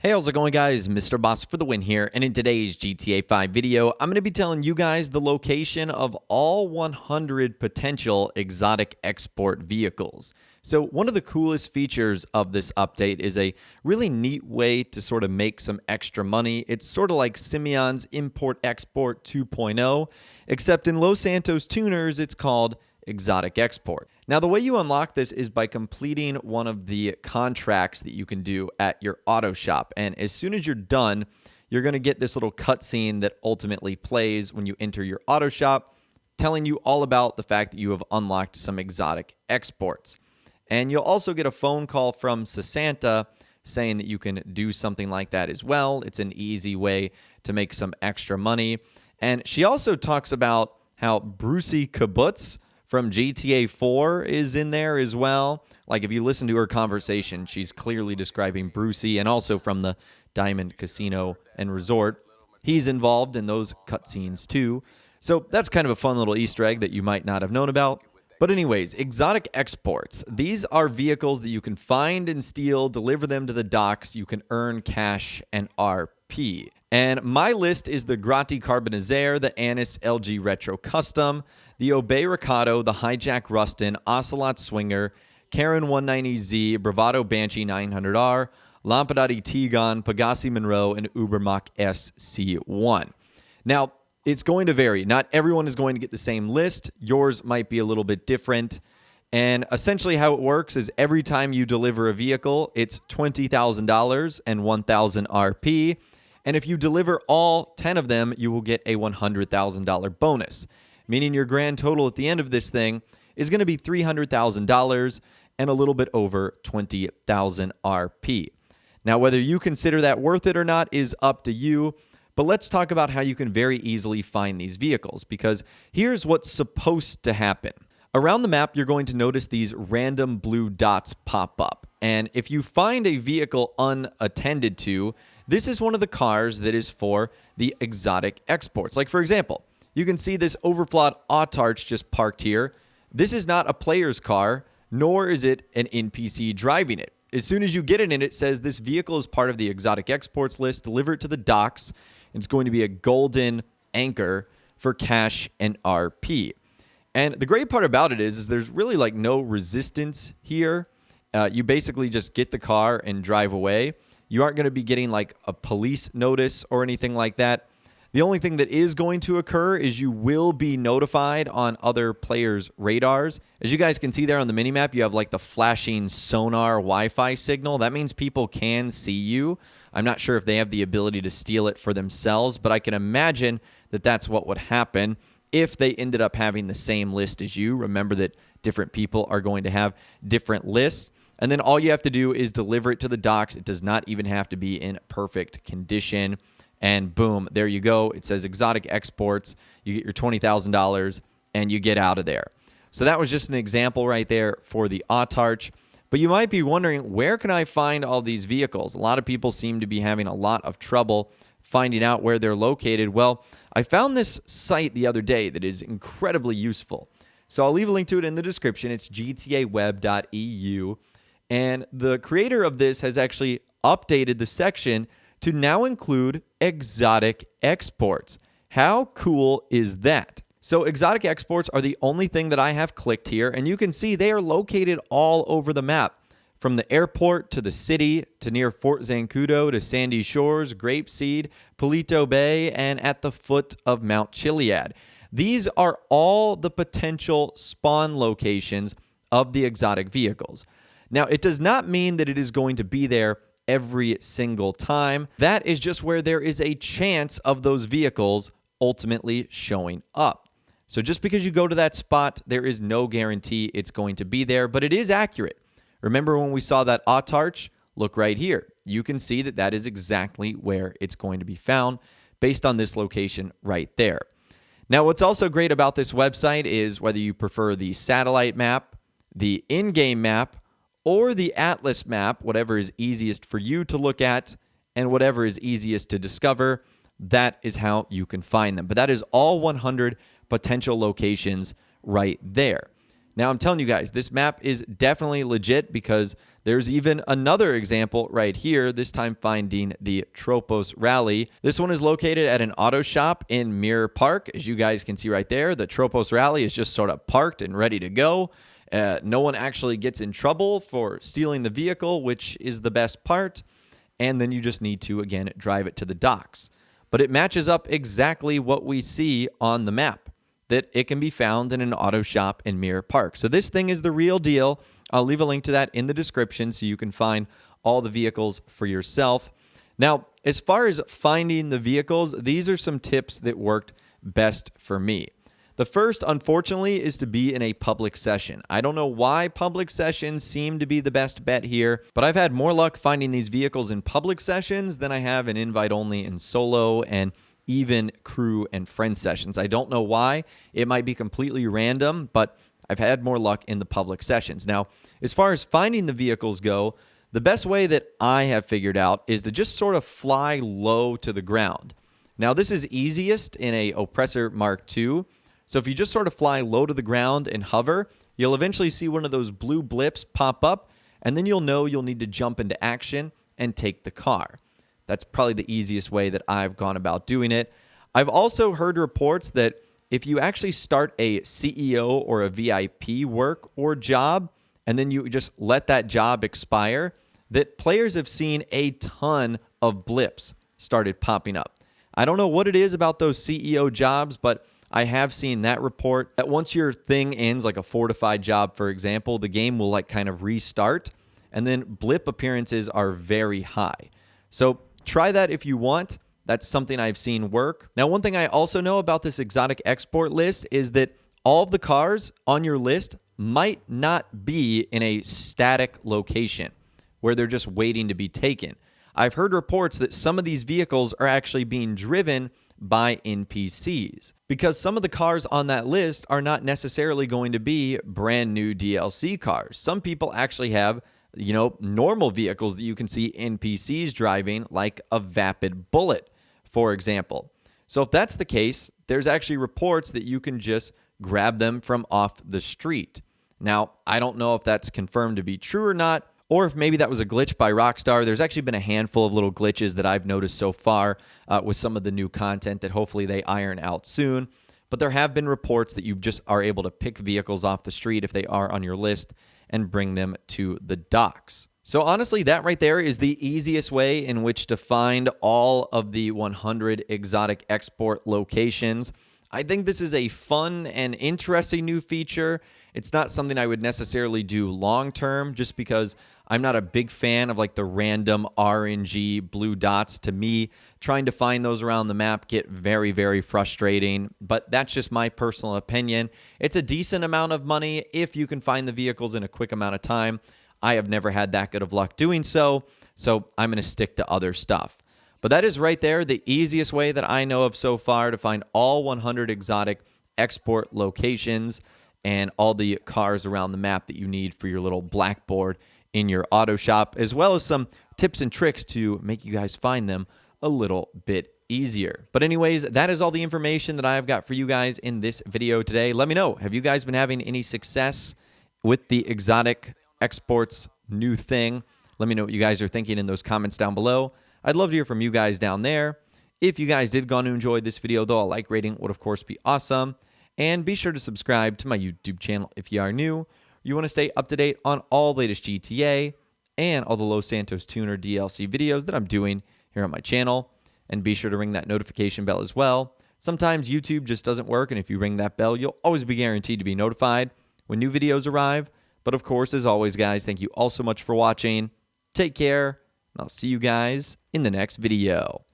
Hey, how's it going, guys? Mr. Boss for the win here, and in today's GTA 5 video, I'm going to be telling you guys the location of all 100 potential exotic export vehicles. So one of the coolest features of this update is a really neat way to sort of make some extra money. It's sort of like Simeon's Import-Export 2.0, except in Los Santos tuners, it's called exotic export. Now, the way you unlock this is by completing one of the contracts that you can do at your auto shop. And as soon as you're done, you're going to get this little cutscene that ultimately plays when you enter your auto shop, telling you all about the fact that you have unlocked some exotic exports. And you'll also get a phone call from Santa saying that you can do something like that as well. It's an easy way to make some extra money. And she also talks about how Brucey Kibbutz from GTA 4 is in there as well. Like, if you listen to her conversation, she's clearly describing Brucey, and also from the Diamond Casino and Resort. He's involved in those cutscenes too. So that's kind of a fun little Easter egg that you might not have known about. But anyways, exotic exports. These are vehicles that you can find and steal, deliver them to the docks. You can earn cash and RP. And my list is the Grotti Carbonizer, the Anis LG Retro Custom, the Obey Ricardo, the Hijack Rustin, Ocelot Swinger, Karen 190Z, Bravado Banshee 900R, Lampadati Tigon, Pagasi Monroe, and Ubermacht SC1. Now, it's going to vary. Not everyone is going to get the same list. Yours might be a little bit different. And essentially how it works is every time you deliver a vehicle, it's $20,000 and 1,000 RP. And if you deliver all 10 of them, you will get a $100,000 bonus, meaning your grand total at the end of this thing is going to be $300,000 and a little bit over 20,000 RP. Now, whether you consider that worth it or not is up to you, but let's talk about how you can very easily find these vehicles, because here's what's supposed to happen. Around the map, you're going to notice these random blue dots pop up, and if you find a vehicle unattended to, this is one of the cars that is for the exotic exports. Like, for example, you can see this overflawed Autarch just parked here. This is not a player's car, nor is it an NPC driving it. As soon as you get it in, it says this vehicle is part of the exotic exports list. Deliver it to the docks. It's going to be a golden anchor for cash and RP. And the great part about it is there's really like no resistance here. You basically just get the car and drive away. You aren't going to be getting like a police notice or anything like that. The only thing that is going to occur is you will be notified on other players' radars. As you guys can see there on the minimap, you have like the flashing sonar Wi-Fi signal. That means people can see you. I'm not sure if they have the ability to steal it for themselves, but I can imagine that that's what would happen if they ended up having the same list as you. Remember that different people are going to have different lists. And then all you have to do is deliver it to the docks. It does not even have to be in perfect condition. And boom, there you go. It says exotic exports. You get your $20,000 and you get out of there. So that was just an example right there for the Autarch. But you might be wondering, where can I find all these vehicles? A lot of people seem to be having a lot of trouble finding out where they're located. Well, I found this site the other day that is incredibly useful. So I'll leave a link to it in the description. It's gtaweb.eu. And the creator of this has actually updated the section to now include exotic exports. How cool is that? So exotic exports are the only thing that I have clicked here, and you can see they are located all over the map, from the airport to the city to near Fort Zancudo to Sandy Shores, Grapeseed, Palito Bay, and at the foot of Mount Chiliad. These are all the potential spawn locations of the exotic vehicles. Now, it does not mean that it is going to be there every single time. That is just where there is a chance of those vehicles ultimately showing up. So just because you go to that spot, there is no guarantee it's going to be there, but it is accurate. Remember when we saw that Autarch? Look right here. You can see that that is exactly where it's going to be found based on this location right there. Now, what's also great about this website is whether you prefer the satellite map, the in-game map, or the Atlas map, whatever is easiest for you to look at and whatever is easiest to discover, that is how you can find them. But that is all 100 potential locations right there. Now, I'm telling you guys, this map is definitely legit because there's even another example right here, this time finding the Tropos Rally. This one is located at an auto shop in Mirror Park. As you guys can see right there, the Tropos Rally is just sort of parked and ready to go. No one actually gets in trouble for stealing the vehicle, which is the best part. And then you just need to, again, drive it to the docks. But it matches up exactly what we see on the map, that it can be found in an auto shop in Mirror Park. So this thing is the real deal. I'll leave a link to that in the description so you can find all the vehicles for yourself. Now, as far as finding the vehicles, these are some tips that worked best for me. The first, unfortunately, is to be in a public session. I don't know why public sessions seem to be the best bet here, but I've had more luck finding these vehicles in public sessions than I have in invite-only and solo and even crew and friend sessions. I don't know why. It might be completely random, but I've had more luck in the public sessions. Now, as far as finding the vehicles go, the best way that I have figured out is to just sort of fly low to the ground. Now, this is easiest in a Oppressor Mark II. So if you just sort of fly low to the ground and hover, you'll eventually see one of those blue blips pop up, and then you'll know you'll need to jump into action and take the car. That's probably the easiest way that I've gone about doing it. I've also heard reports that if you actually start a CEO or a VIP work or job, and then you just let that job expire, that players have seen a ton of blips started popping up. I don't know what it is about those CEO jobs, but I have seen that report that once your thing ends, like a fortified job, for example, the game will like kind of restart, and then blip appearances are very high. So try that if you want. That's something I've seen work. Now, one thing I also know about this exotic export list is that all of the cars on your list might not be in a static location where they're just waiting to be taken. I've heard reports that some of these vehicles are actually being driven by NPCs, because some of the cars on that list are not necessarily going to be brand new DLC cars. Some people actually have, normal vehicles that you can see NPCs driving, like a Vapid Bullet, for example. So if that's the case, there's actually reports that you can just grab them from off the street. Now, I don't know if that's confirmed to be true or not, or if maybe that was a glitch by Rockstar. There's actually been a handful of little glitches that I've noticed so far with some of the new content that hopefully they iron out soon. But there have been reports that you just are able to pick vehicles off the street if they are on your list and bring them to the docks. So honestly, that right there is the easiest way in which to find all of the 100 exotic export locations. I think this is a fun and interesting new feature. It's not something I would necessarily do long term, just because I'm not a big fan of like the random RNG blue dots. To me, trying to find those around the map get very, very frustrating, but that's just my personal opinion. It's a decent amount of money if you can find the vehicles in a quick amount of time. I have never had that good of luck doing so I'm going to stick to other stuff. But that is right there the easiest way that I know of so far to find all 100 exotic export locations and all the cars around the map that you need for your little blackboard in your auto shop, as well as some tips and tricks to make you guys find them a little bit easier. But anyways, that is all the information that I've got for you guys in this video today. Let me know, have you guys been having any success with the exotic exports new thing? Let me know what you guys are thinking in those comments down below. I'd love to hear from you guys down there. If you guys did go on to enjoy this video, though, a like rating would, of course, be awesome. And be sure to subscribe to my YouTube channel if you are new. You want to stay up to date on all the latest GTA and all the Los Santos Tuner DLC videos that I'm doing here on my channel. And be sure to ring that notification bell as well. Sometimes YouTube just doesn't work, and if you ring that bell, you'll always be guaranteed to be notified when new videos arrive. But of course, as always, guys, thank you all so much for watching. Take care, and I'll see you guys in the next video.